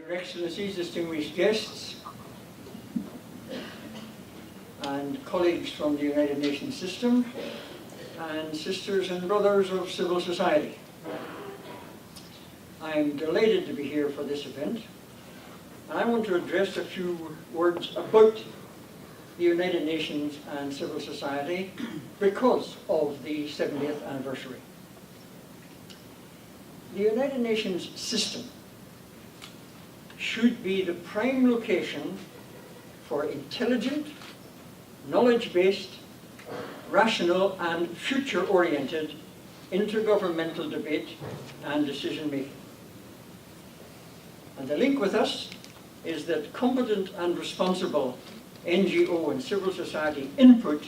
Your Excellencies, distinguished guests, and colleagues from the United Nations system, and sisters and brothers of civil society. I am delighted to be here for this event, and I want to address a few words about the United Nations and civil society because of the 70th anniversary. The United Nations system should be the prime location for intelligent, knowledge-based, rational and future-oriented intergovernmental debate and decision-making. And the link with us is that competent and responsible NGO and civil society input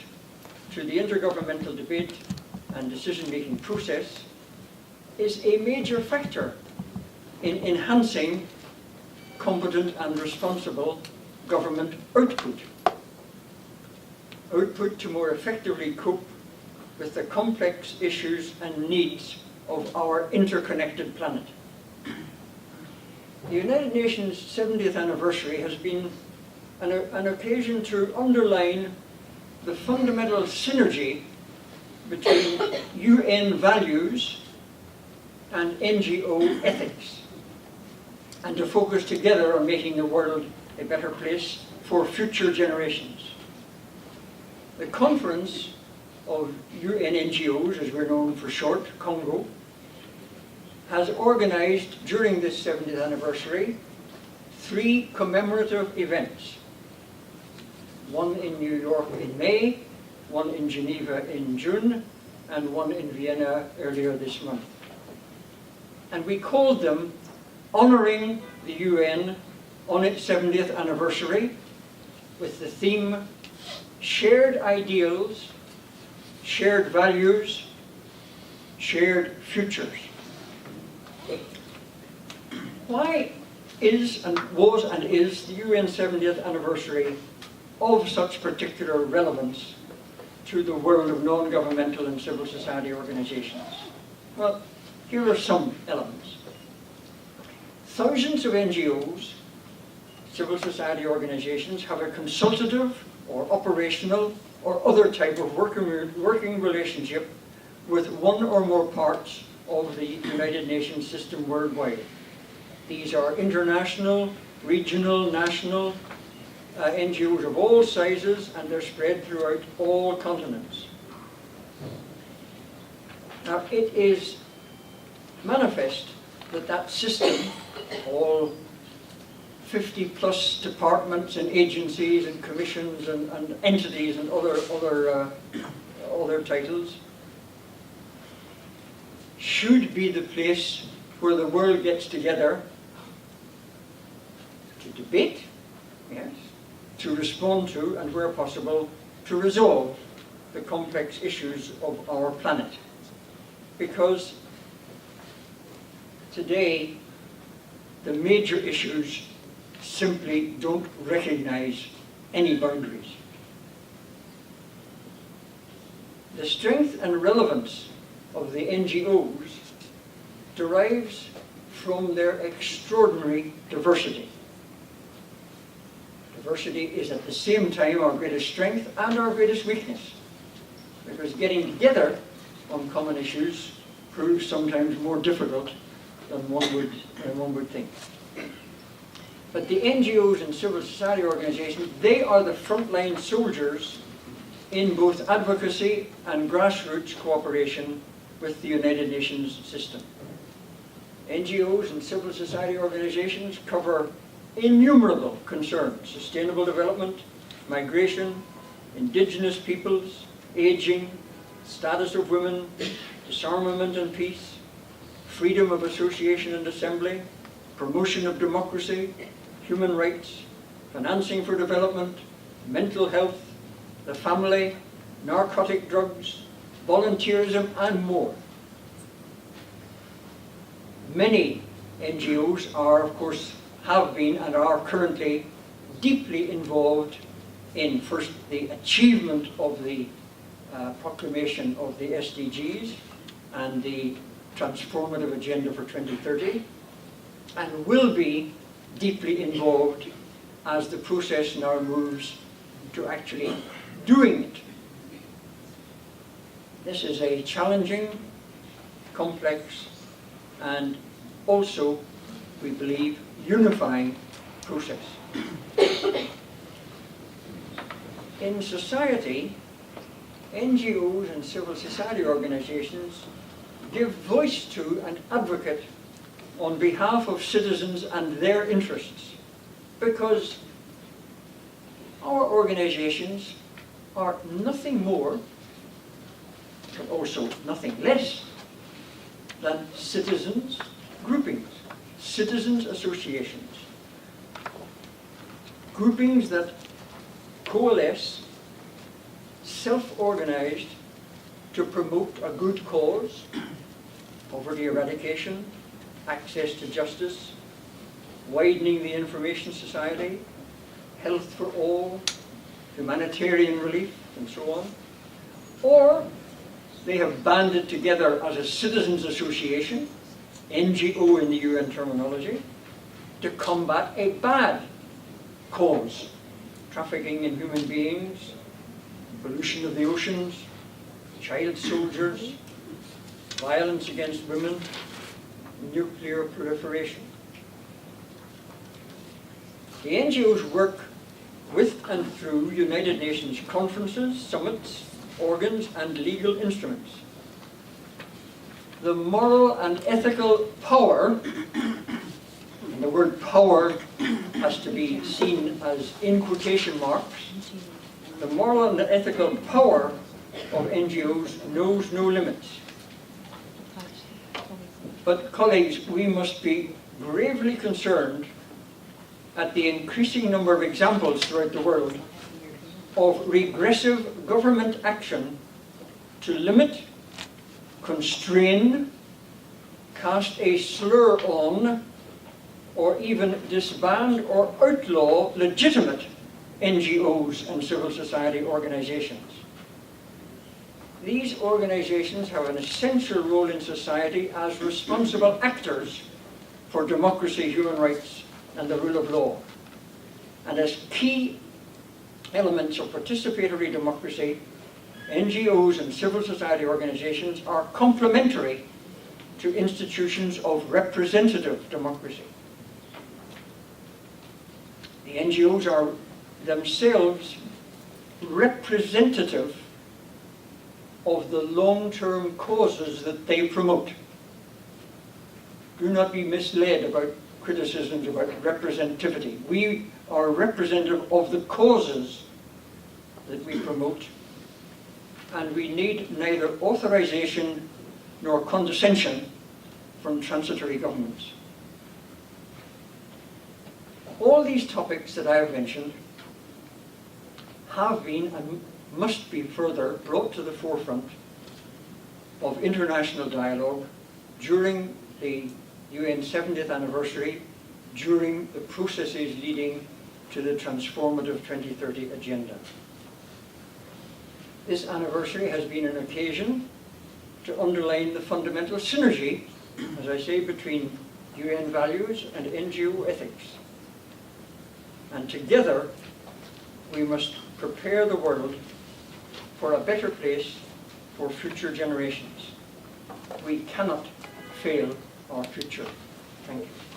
to the intergovernmental debate and decision-making process is a major factor in enhancing competent and responsible government output. Output to more effectively cope with the complex issues and needs of our interconnected planet. The United Nations 70th anniversary has been an occasion to underline the fundamental synergy between UN values and NGO ethics, and to focus together on making the world a better place for future generations. The Conference of UN NGOs, as we're known for short, CoNGO, has organized during this 70th anniversary 3 commemorative events. One in New York in May, one in Geneva in June, and one in Vienna earlier this month. And we called them Honoring the UN on its 70th anniversary, with the theme Shared Ideals, Shared Values, Shared Futures. Why is and was and is the UN 70th anniversary of such particular relevance to the world of non-governmental and civil society organizations? Well, here are some elements. Thousands of NGOs, civil society organizations, have a consultative or operational or other type of working relationship with one or more parts of the United Nations system worldwide. These are international, regional, national NGOs of all sizes, and they're spread throughout all continents. Now, it is manifest that that system, all 50 plus departments and agencies and commissions and entities and other titles, should be the place where the world gets together to debate, yes, to respond to, and where possible, to resolve the complex issues of our planet. Because today, the major issues simply don't recognize any boundaries. The strength and relevance of the NGOs derives from their extraordinary diversity. Diversity is at the same time our greatest strength and our greatest weakness, because getting together on common issues proves sometimes more difficult than one would think. But the NGOs and civil society organizations, they are the frontline soldiers in both advocacy and grassroots cooperation with the United Nations system. NGOs and civil society organizations cover innumerable concerns: sustainable development, migration, indigenous peoples, aging, status of women, disarmament and peace, freedom of association and assembly, promotion of democracy, human rights, financing for development, mental health, the family, narcotic drugs, volunteerism, and more. Many NGOs are, of course, have been and are currently deeply involved in, first, the achievement of the proclamation of the SDGs and the transformative agenda for 2030, and will be deeply involved as the process now moves to actually doing it. This is a challenging, complex, and also, we believe, unifying process. In society, NGOs and civil society organizations give voice to and advocate on behalf of citizens and their interests, because our organizations are nothing more, but also nothing less, than citizens' groupings, citizens' associations. Groupings that coalesce, self-organized to promote a good cause, poverty eradication, access to justice, widening the information society, health for all, humanitarian relief, and so on. Or they have banded together as a citizens' association, NGO in the UN terminology, to combat a bad cause, trafficking in human beings, pollution of the oceans, child soldiers, violence against women, nuclear proliferation. The NGOs work with and through United Nations conferences, summits, organs, and legal instruments. The moral and ethical power, and the word power has to be seen as in quotation marks, the moral and the ethical power of NGOs knows no limits. But colleagues, we must be gravely concerned at the increasing number of examples throughout the world of regressive government action to limit, constrain, cast a slur on, or even disband or outlaw legitimate NGOs and civil society organizations. These organizations have an essential role in society as responsible actors for democracy, human rights, and the rule of law. And as key elements of participatory democracy, NGOs and civil society organizations are complementary to institutions of representative democracy. The NGOs are themselves representative of the long-term causes that they promote. Do not be misled about criticisms about representativity. We are representative of the causes that we promote, and we need neither authorization nor condescension from transitory governments. All these topics that I have mentioned have been and must be further brought to the forefront of international dialogue during the UN 70th anniversary, during the processes leading to the transformative 2030 agenda. This anniversary has been an occasion to underline the fundamental synergy, as I say, between UN values and NGO ethics. And together, we must prepare the world for a better place for future generations. We cannot fail our future. Thank you.